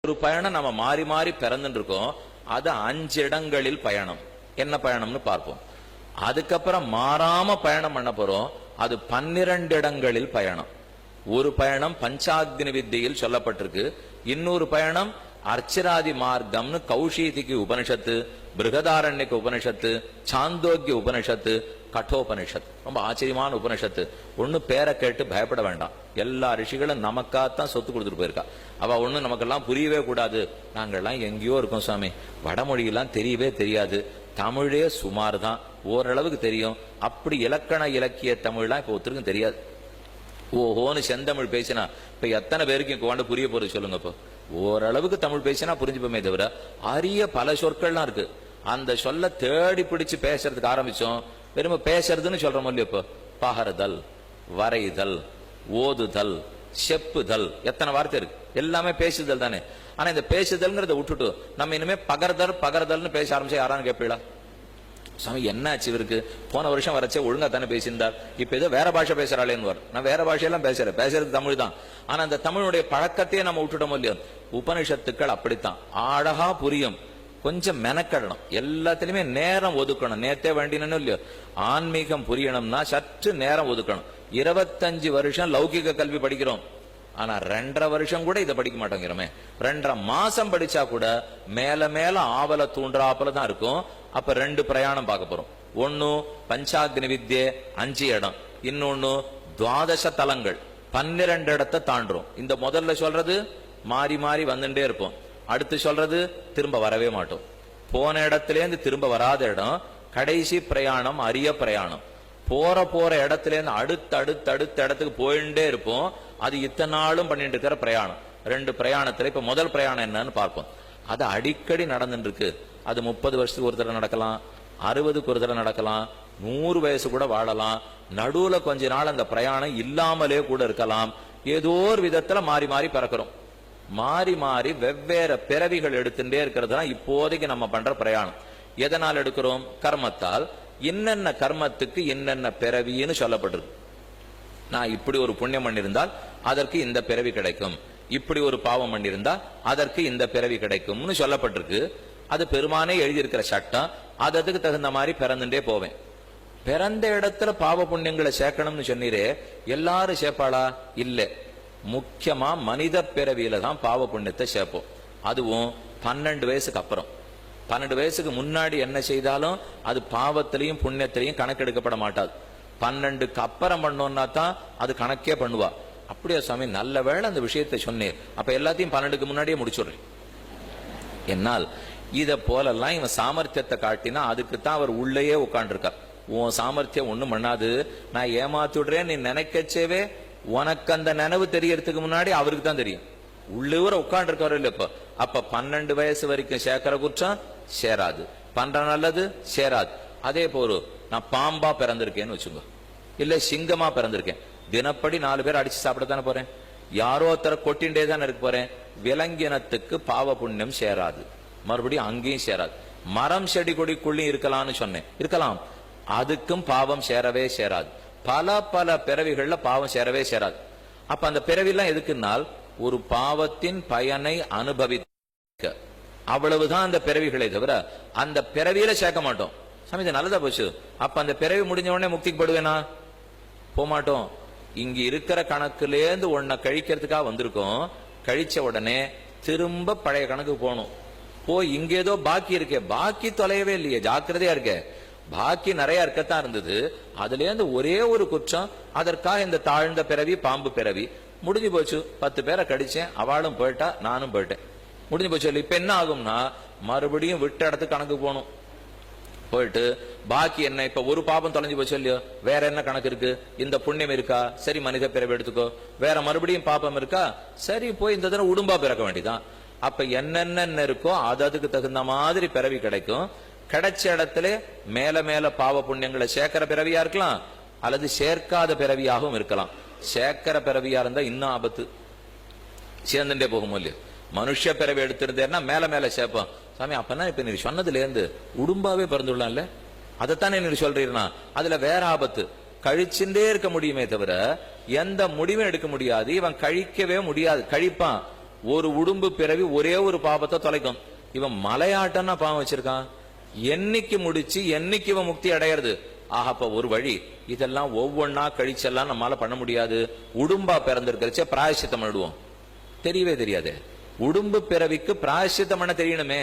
ஒரு பயணம் நம்ம மாறி மாறி பிறந்துட்டு இருக்கோம். அது 5 இடங்களில் பயணம். என்ன பயணம்னு பார்ப்போம். அதுக்கப்புறம் மாறாம பயணம் பண்ண போறோம். அது 12 இடங்களில் பயணம். ஒரு பயணம் பஞ்சாக்னி வித்தியில் சொல்லப்பட்டிருக்கு. இன்னொரு பயணம் அர்ச்சராதி மார்க்கம்னு கௌஷீதிக்கு உபனிஷத்து, பிருகதாரண்யக்கு உபனிஷத்து, சாந்தோக்கிய உபனிஷத்து, கட்டோபனிஷத்து. ரொம்ப ஆச்சரியமான உபனிஷத்து. ஒண்ணு பேரை கேட்டு பயப்பட வேண்டாம். எல்லா ரிஷிகளும் நமக்காத்தான் சொத்து கொடுத்துட்டு போயிருக்கா. அவ ஒண்ணு நமக்கெல்லாம் புரியவே கூடாது, நாங்கெல்லாம் எங்கேயோ இருக்கோம் சுவாமி, வடமொழியெல்லாம் தெரியவே தெரியாது, தமிழே சுமார் தான், ஓரளவுக்கு தெரியும், அப்படி இலக்கண இலக்கிய தமிழ்லாம் இப்ப ஒருத்தருக்கும் தெரியாது. ஓஹோன்னு செந்தமிழ் பேசினா இப்ப எத்தனை பேருக்கு கொண்டு புரிய போறது சொல்லுங்க. இப்போ ஓரளவுக்கு தமிழ் பேசினா புரிஞ்சுப்போமே தவிர அரிய பல சொற்கள்லாம் இருக்கு. அந்த சொல்ல தேடி பிடிச்சு பேசுறதுக்கு ஆரம்பிச்சோம். வெறும் பேசுறதுன்னு சொல்றோம் இல்லையா? இப்போ பகர்தல், வரைதல், ஓதுதல், செப்புதல், எத்தனை வார்த்தை இருக்கு, எல்லாமே பேசுதல் தானே. ஆனா இந்த பேசுதல்ங்கிறத விட்டுட்டு நம்ம இனிமே பகர்தல்னு பேச ஆரம்பிச்சா யாரான்னு கேட்பீங்களா? சாமி என்னாச்சு இவருக்கு, போன வருஷம் வரச்சே ஒழுங்கா தானே பேசியிருந்தார், இப்ப ஏதோ வேற பாஷை பேசுறாளேன்னு. நான் வேற பாஷையெல்லாம் பேசுறது தமிழ் தான். ஆனா அந்த தமிழுடைய பழக்கத்தையே நம்ம விட்டுட்டோம் இல்லையோ. உபனிஷத்துக்கள் அப்படித்தான், அழகா புரியும், கொஞ்சம் மெனக்கடணும், எல்லாத்திலுமே நேரம் ஒதுக்கணும். நேத்தே வேண்டினு இல்லையோ, ஆன்மீகம் புரியணும்னா சற்று நேரம் ஒதுக்கணும். 25 வருஷம் லௌகிக கல்வி படிக்கிறோம், ஆனா 2.5 வருஷம் கூட இதை படிக்க மாட்டோங்கிறோமே. 2.5 மாசம் படிச்சா கூட மேல மேல ஆவல தூண்டுறாப்புல தான் இருக்கும். அப்ப 2 பிரயாணம் பார்க்க போறோம். ஒன்னு பஞ்சாக்னி வித்யே 5 இடம், இன்னொன்னு துவாதச தலங்கள் 12 இடத்தை தாண்டுறோம். இந்த முதல்ல சொல்றது மாறி மாறி வந்துட்டே இருப்போம். அடுத்து சொல்றது திரும்ப வரவே மாட்டோம். போன இடத்திலேருந்து திரும்ப வராத இடம். கடைசி பிரயாணம் அரிய பிரயாணம். போற இடத்துல இருந்து அடுத்த இடத்துக்கு போயிட்டே இருப்போம். அது இத்தனை நாளும் பண்ணிட்டு இருக்கிற பிரயாணம். 2 பிரயாணத்துல இப்ப முதல் பிரயாணம் என்னன்னு பார்ப்போம். அது அடிக்கடி நடந்துட்டு இருக்கு. அது 30 வருஷத்துக்கு ஒரு தடவை நடக்கலாம், 60க்கு ஒரு தடவை நடக்கலாம், 100 வயசு கூட வாழலாம். நடுவுல கொஞ்ச நாள் அந்த பிரயாணம் இல்லாமலே கூட இருக்கலாம். ஏதோ ஒரு விதத்துல மாறி மாறி பிறக்கிறோம். மாறி மாறி வெவ்வேறு பிறவிகள் எடுத்துட்டே இருக்கிறது தான் இப்போதைக்கு நம்ம பண்ற பிரயாணம். எதனால் எடுக்கிறோம்? கர்மத்தால். என்னென்ன கர்மத்துக்கு என்னென்ன பிறவின்னு சொல்லப்பட்டிருக்கு. நான் இப்படி ஒரு புண்ணியம் பண்ணியிருந்தால் அதற்கு இந்த பிறவி கிடைக்கும், இப்படி ஒரு பாவம் பண்ணியிருந்தால் அதற்கு இந்த பிறவி கிடைக்கும்னு சொல்லப்பட்டிருக்கு. அது பெருமானே எழுதியிருக்கிற சட்டம். அதுக்கு தகுந்த மாதிரி பிறந்துட்டே போவேன். பிறந்த இடத்துல பாவ புண்ணியங்களை சேர்க்கணும்னு சொன்னீரே, எல்லாரும் சேர்ப்பாளா? இல்ல. முக்கியமா மனித பிறவியில தான் பாவ புண்ணியத்தை சேர்ப்போம். அதுவும் 12 வயசுக்கு அப்புறம். 12 வயசுக்கு முன்னாடி என்ன செய்தாலும் அது பாவத்திலையும் புண்ணியத்திலையும் கணக்கெடுக்கப்பட மாட்டாது. 12க்கு அப்புறம் பண்ணோம்னா தான் அது கணக்கே பண்ணுவா. அப்படியே சுவாமி, நல்ல வேளை அந்த விஷயத்தை சொன்னேன், அப்ப எல்லாத்தையும் 12க்கு முன்னாடியே முடிச்சுடுறேன். என்னால் இத போலெல்லாம் இவன் சாமர்த்தியத்தை காட்டினா அதுக்கு தான் அவர் உள்ளேயே உட்காண்டிருக்கார். உன் சாமர்த்தியம் ஒண்ணும் பண்ணாது, நான் ஏமாத்துடுறேன் நீ நினைக்கச்சேவே உனக்கு அந்த நினைவு தெரியறதுக்கு முன்னாடி அவருக்கு தான் தெரியும். உள்ளூர உட்காந்து இருக்காரு இல்ல. இப்ப அப்ப 12 வயசு வரைக்கும் சேர்க்கிற குற்றம் சேராது, பண்ற நல்லது சேராது. அதே போல நான் பாம்பா பிறந்திருக்கேன்னு வச்சுங்க, இல்ல சிங்கமா பிறந்திருக்கேன், தினப்படி 4 பேர் அடிச்சு சாப்பிடத்தானே போறேன், யாரோ ஒருத்தர கொட்டிண்டே தானே இருக்க போறேன். விலங்கினத்துக்கு பாவ புண்ணியம் சேராது, மறுபடியும் அங்கேயும் சேராது. மரம் செடி கொடிக்குள்ளயும் இருக்கலாம்னு சொன்னேன், இருக்கலாம், அதுக்கும் பாவம் சேரவே சேராது. பல பல பிறவிகள்ல பாவம் சேரவே சேராது. அப்ப அந்த பிறவிலாம் எதுக்குன்னால் ஒரு பாவத்தின் பயனை அனுபவிக்க, அவ்வளவுதான் அந்த பிறவிகளை தவிர அந்த பிறவியில சேர்க்க மாட்டோம். சமீத நல்லதா போச்சு. அப்ப அந்த பிறவி முடிஞ்ச உடனே முக்திக்கு படுவேனா? போமாட்டோம். இங்க இருக்கிற கணக்குலேருந்து உன்னை கழிக்கிறதுக்காக வந்திருக்கோம். கழிச்ச உடனே திரும்ப பழைய கணக்கு போகணும். போய் இங்க ஏதோ பாக்கி இருக்கே, பாக்கி தொலையவே இல்லையே, ஜாக்கிரதையா இருக்கே. பாக்கி நிறைய இருக்கத்தான் இருந்தது. அதுல இருந்து ஒரே ஒரு குற்றம், அதற்காக இந்த தாழ்ந்த பிறவி பாம்பு பிறவி முடிஞ்சு போச்சு. 10 பேரை கடிச்சேன், அவளும் போயிட்டா, நானும் போயிட்டேன், முடிஞ்சு போச்சு. இப்ப என்ன ஆகும்னா மறுபடியும் விட்ட இடத்துக்கு கணக்கு போகணும். போயிட்டு பாக்கி என்ன, இப்ப ஒரு பாபம் தொலைஞ்சு போச்சு இல்லையோ, வேற என்ன கணக்கு இருக்கு? இந்த புண்ணியம் இருக்கா? சரி, மனித பிறவி எடுத்துக்கோ. வேற மறுபடியும் பாபம் இருக்கா? சரி, போய் இந்த தடவை உடும்பா பிறக்க வேண்டியதான். அப்ப என்னென்ன இருக்கோ அதுக்கு தகுந்த மாதிரி பிறவி கிடைக்கும். கிடைச்ச இடத்துல மேல மேல பாவ புண்ணியங்களை சேர்க்கிற பிறவியா இருக்கலாம், அல்லது சேர்க்காத பிறவியாகவும் இருக்கலாம். சேர்க்கிற பிறவியா இருந்தா இன்னும் ஆபத்து, சேர்ந்துட்டே போகும் இல்லையோ. மனுஷ பிறவி எடுத்திருந்தேன்னா மேல மேல சேர்ப்போம். சாமி, அப்பனா இப்ப நீ சொன்னதுல இருந்து உடும்பாவே பிறந்துடலாம்ல, அதைத்தானே நீ சொல்றீங்கன்னா அதுல வேற ஆபத்து. கழிச்சுட்டே இருக்க முடியுமே தவிர எந்த முடிவும் எடுக்க முடியாது. இவன் கழிக்கவே முடியாது, கழிப்பான். ஒரு உடும்பு பிறவி ஒரே ஒரு பாபத்தை தொலைக்கும். இவன் மலையாட்டம்னா பாவம் வச்சிருக்கான், என்னைக்கு முடிச்சு என்னைக்கு இவன் முக்தி அடையிறது? ஆகப்ப ஒரு வழி, இதெல்லாம் ஒவ்வொன்னா கழிச்செல்லாம் நம்மளால பண்ண முடியாது. உடும்பா பிறந்திருக்கிறச்சே பிராயசித்தம் பண்ணிடுவோம். தெரியவே தெரியாது. உடும்பு பிறவிக்கு பிராயசித்தம் பண்ண தெரியணுமே,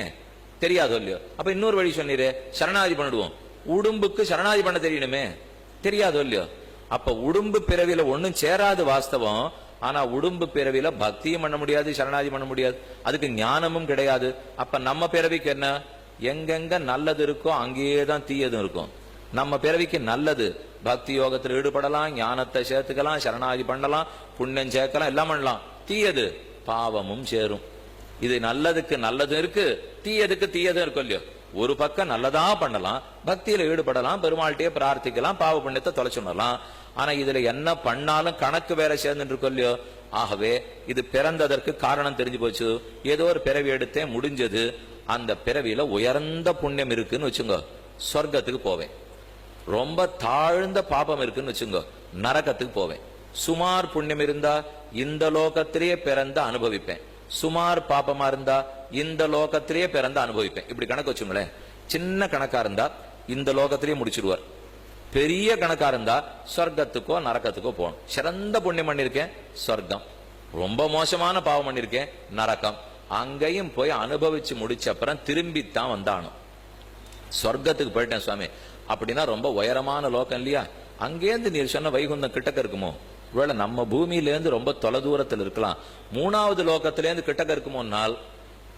தெரியாதோ இல்லையோ? அப்ப இன்னொரு வழி சொன்னீரே, சரணாதி பண்ணிடுவோம். உடும்புக்கு சரணாதி பண்ண தெரியணுமே, தெரியாதோ இல்லையோ? அப்ப உடும்பு பிறவில ஒன்னும் சேராது வாஸ்தவம். ஆனா உடும்பு பிறவில பக்தியும் பண்ண முடியாது, சரணாதி பண்ண முடியாது, அதுக்கு ஞானமும் கிடையாது. அப்ப நம்ம பிறவிக்கு என்ன? எங்கெங்க நல்லது இருக்கோ அங்கேயேதான் தீயதும் இருக்கும். நம்ம பிறவிக்கு நல்லது, பக்தி யோகத்தில் ஈடுபடலாம், ஞானத்தை சேர்த்துக்கலாம், சரணாதி பண்ணலாம், புண்ணியம் சேர்க்கலாம், எல்லாம் பண்ணலாம். தீயது பாவமும் சேரும். இது நல்லதுக்கு நல்லதும் இருக்கு, தீயதுக்கு தீயதும் இருக்கும் இல்லையோ? ஒரு பக்கம் நல்லதா பண்ணலாம், பக்தியில ஈடுபடலாம், பெருமாள்கிட்டயே பிரார்த்திக்கலாம், பாவ புண்ணியத்தை தொலைச்சுடலாம். ஆனா இதுல என்ன பண்ணாலும் கணக்கு வேற சேர்ந்துட்டு இருக்கும் இல்லையோ? ஆகவே இது பிறந்ததற்கு காரணம் தெரிஞ்சு போச்சு. ஏதோ ஒரு பிறவி எடுத்தே முடிஞ்சது. அந்த பிறவியில உயர்ந்த புண்ணியம் இருக்குன்னு வச்சுங்க, சொர்க்கத்துக்கு போவேன். ரொம்ப தாழ்ந்த பாபம் இருக்குன்னு வச்சுங்க, நரகத்துக்கு போவேன். சுமார் புண்ணியம் இருந்தா இந்த லோகத்திலேயே பிறந்த அனுபவிப்பேன், சுமார் பாபமா இருந்தா இந்த லோகத்திலேயே பிறந்த அனுபவிப்பேன். இப்படி கணக்கு வச்சுங்களேன். சின்ன கணக்கா இருந்தா இந்த லோகத்திலேயே முடிச்சிருவார். பெரிய கணக்கா இருந்தா சொர்க்கத்துக்கோ நரகத்துக்கோ போகணும். சிறந்த புண்ணியம் பண்ணிருக்கேன், சொர்க்கம். ரொம்ப மோசமான பாவம் பண்ணிருக்கேன், நரகம். அங்கேயும் போய் அனுபவிச்சு முடிச்ச அப்புறம் திரும்பித்தான் வந்தானோ. சொர்க்கத்துக்கு போயிட்டேன் சுவாமி அப்படின்னா ரொம்ப உயரமான லோகம் இல்லையா? அங்கேருந்து நீர் சொன்ன வைகுந்தம் கிட்டக்க இருக்குமோ? ஒருவேளை நம்ம பூமியிலேருந்து ரொம்ப தொலை தூரத்தில் இருக்கலாம். மூணாவது லோகத்திலேருந்து கிட்டக்க இருக்குமோனால்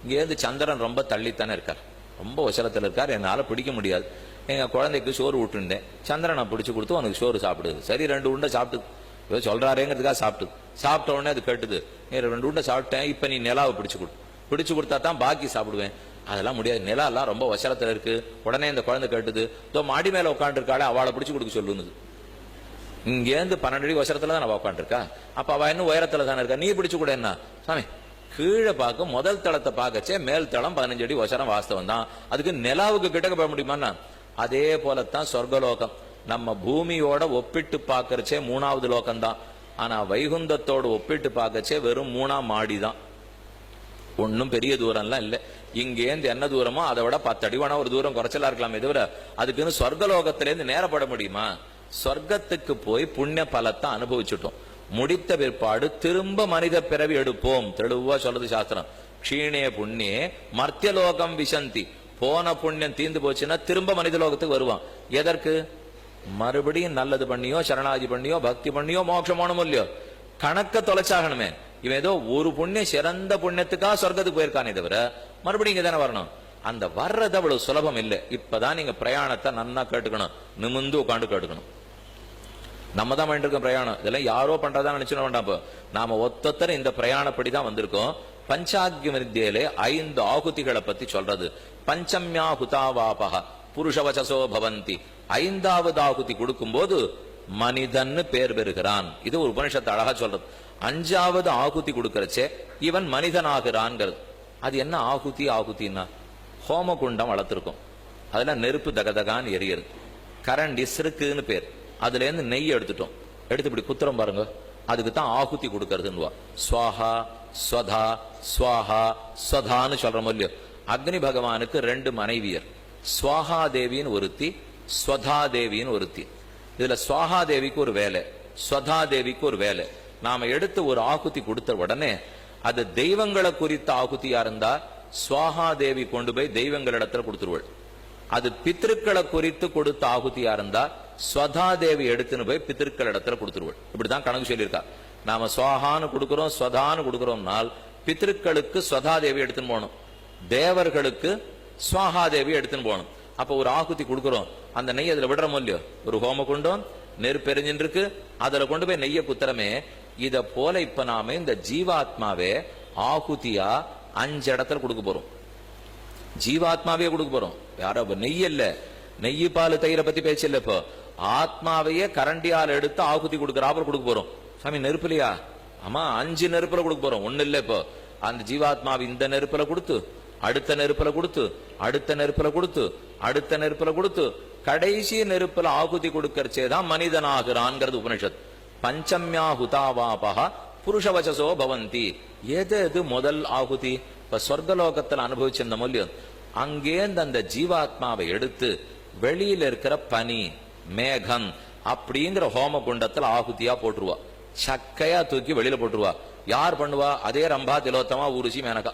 இங்கேருந்து சந்திரன் ரொம்ப தள்ளித்தானே இருக்கார், ரொம்ப உசரத்தில் இருக்கார். என்னால பிடிக்க முடியாது. எங்க குழந்தைக்கு சோறு விட்டுருந்தேன், சந்திரனை பிடிச்சு கொடுத்து உனக்கு சோறு சாப்பிடுது. சரி 2 உண்டை சாப்பிட்டு சொல்றாருங்கிறதுக்காக சாப்பிட்ட உடனே அது கேட்டுது, 2 உண்டை சாப்பிட்டேன், இப்ப நீ நிலாவை பிடிச்சு கொடுத்தா தான் பாக்கி சாப்பிடுவேன். அதெல்லாம் முடியாது, நிலா எல்லாம் ரொம்ப வசரத்துல இருக்கு. உடனே இந்த குழந்தை கேட்டுது, மாடி மேல உட்காந்து இருக்காளே அவளை பிடிச்சு கொடுக்க சொல்லுது. இங்கேருந்து 12 அடி வசரத்துல தான் அவ உட்காந்துருக்கா, அப்ப அவ இன்னும் உயரத்துல தானே இருக்கா, நீ பிடிச்சு கூட என்ன சாமி? கீழே பார்க்க முதல் தளத்தை பார்க்கச்சே மேல் தளம் 15 அடி வசரம் வாஸ்தவம் தான். அதுக்கு நிலாவுக்கு கிட்டக்க போக முடியுமா? அதே போலத்தான் சொர்க்கலோகம். நம்ம பூமியோட ஒப்பிட்டு பார்க்கறச்சே 3வது லோகம் தான். ஆனா வைகுந்தத்தோடு ஒப்பிட்டு பார்க்கச்சே வெறும் 3ஆம் மாடி தான். ஒன்னும் பெரிய தூரம்லாம் இல்லை. இங்கேருந்து என்ன தூரமோ அதை விட 10 அடி வேணா ஒரு தூரம் குறைச்சலா இருக்கலாமே தவிர அதுக்குன்னு சொர்க்கலோகத்திலேருந்து நேரப்பட முடியுமா? சொர்க்கத்துக்கு போய் புண்ணிய பலத்தை அனுபவிச்சுட்டோம். முடித்த பிற்பாடு திரும்ப மனித பிறவி எடுப்போம். தெளிவா சொல்றது சாஸ்திரம். க்ஷீணே புண்ணியே மர்த்தியலோகம் விசந்தி. போன புண்ணியம் தீர்ந்து போச்சுன்னா திரும்ப மனித லோகத்துக்கு வருவான். எதற்கு? மறுபடியும் நல்லது பண்ணியோ, சரணாதி பண்ணியோ, பக்தி பண்ணியோ மோட்சம் போனோம் இல்லையோ? கணக்க தொலைச்சாகணுமே. இவன் ஏதோ ஒரு புண்ணியம் சிறந்த புண்ணியத்துக்காக சொர்க்கத்துக்கு போயிருக்கானே தவிர மறுபடியும் இங்க தானே வரணும். அந்த வர்றது அவ்வளவு சுலபம் இல்லை. இப்பதான் நீங்க பிரயாணத்தை நன்னா கேட்டுக்கணும், நிமிந்து உட்காந்து கேட்டுக்கணும். நம்ம தான் பண்ணிட்டு இருக்கோம் பிரயாணம். இதெல்லாம் யாரோ பண்றதா நினைச்சுட வேண்டாம். நாம ஒத்தொத்தர இந்த பிரயாணப்படிதான் வந்திருக்கோம். பஞ்சாக்ய வித்தியிலே 5 ஆகுதிகளை பத்தி சொல்றது. பஞ்சம்யா ஹுதாவாபக புருஷவசசோ பவந்தி. 5வது ஆகுதி கொடுக்கும் போது மனிதன்னு பேர் பெறுகிறான். இது ஒரு உபனிஷத்து அழகா சொல்றது. 5வது ஆகுதி கொடுக்கறச்சே இவன் மனிதனாகிறான்ங்கிறது. அது என்ன ஆகுதி? ஆகுதின்னா ஹோமகுண்டம் வளர்த்திருக்கும், அதுல நெருப்பு தகதகான்னு எரியறது. கரண்டி சிறுக்குன்னு பேர். அதுல இருந்து நெய் எடுத்துட்டோம், எடுத்து இப்படி குத்துறம் பாருங்க, அதுக்கு தான் ஆகுதி கொடுக்கறதுன்னு. ஸ்வாஹா ஸ்வதா ஸ்வாஹா ஸ்வதான்னு சொல்றோம் இல்லையோ? அக்னி பகவானுக்கு 2 மனைவியர், ஸ்வாஹா தேவின்னு ஒருத்தி, ஸ்வதா தேவின்னு ஒருத்தி. இதுல ஸ்வாஹா தேவிக்கு ஒரு வேலை, ஸ்வதா தேவிக்கு ஒரு வேலை. நாம எடுத்து ஒரு ஆகுதி கொடுத்த உடனே அது தெய்வங்களை குறித்த ஆகுதியா இருந்தா ஸ்வாஹா தேவி கொண்டு போய் தெய்வங்களிடத்துல கொடுத்துருவள். அது பித்திருக்களை குறித்து கொடுத்த ஆகுதியா இருந்தா ஸ்வதா தேவி எடுத்துன்னு போய் பித்திருக்கள் இடத்துல கொடுத்துருவள். இப்படிதான் கணக்கு சொல்லியிருக்கா. நாம ஸ்வாஹான்னு கொடுக்கிறோம், ஸ்வதான்னு கொடுக்கிறோம்னால் பித்திருக்களுக்கு ஸ்வதா தேவி எடுத்துன்னு போகணும், தேவர்களுக்கு ஸ்வாஹா தேவி எடுத்துன்னு போகணும். அப்ப ஒரு ஆகுதி கொடுக்கிறோம், அந்த நெய் அதுல விடுறோம் இல்லையோ? ஒரு ஹோம குண்டம் நெருப்பெரிஞ்சின்னு இருக்கு, அதுல கொண்டு போய் நெய்ய குத்துறமே. இத போல இப்ப நாம இந்த ஜீவாத்மாவே ஆகுதியா 5 இடத்துல கொடுக்க போறோம். ஜீவாத்மாவே கொடுக்க போறோம். யாரோ நெய் இல்ல, நெய் பால் தயிரை பத்தி பேச்சு இல்ல. இப்போ ஆத்மாவையே கரண்டியால் எடுத்து ஆகுதி கொடுக்கறாப்புல கொடுக்க போறோம். சாமி நெருப்புலையா? ஆமா, 5 நெருப்புல கொடுக்க போறோம். ஒண்ணு இல்ல. இப்போ அந்த ஜீவாத்மாவை இந்த நெருப்புல கொடுத்து, அடுத்த நெருப்புல கொடுத்து, அடுத்த நெருப்புல கொடுத்து, அடுத்த நெருப்புல கொடுத்து, கடைசி நெருப்புல ஆகுதி கொடுக்கறச்சேதான் மனிதனாகிறான்ங்கிறது உபனிஷத். பஞ்சம்யா ஹுதாவாபக புருஷவசசோ பவந்தி. எது எது முதல் ஆகுதி? இப்ப சொர்க்கலோகத்துல அனுபவிச்சிருந்த மூலியம் அங்கேந்து அந்த ஜீவாத்மாவை எடுத்து வெளியில இருக்கிற பனி மேகம் அப்படிங்கிற ஹோம குண்டத்துல ஆகுதியா போட்டுருவா. சக்கையா தூக்கி வெளியில போட்டுருவா. யார் பண்ணுவா? அதே ரம்பா, திலோத்தமா, ஊருசி, மேனகா.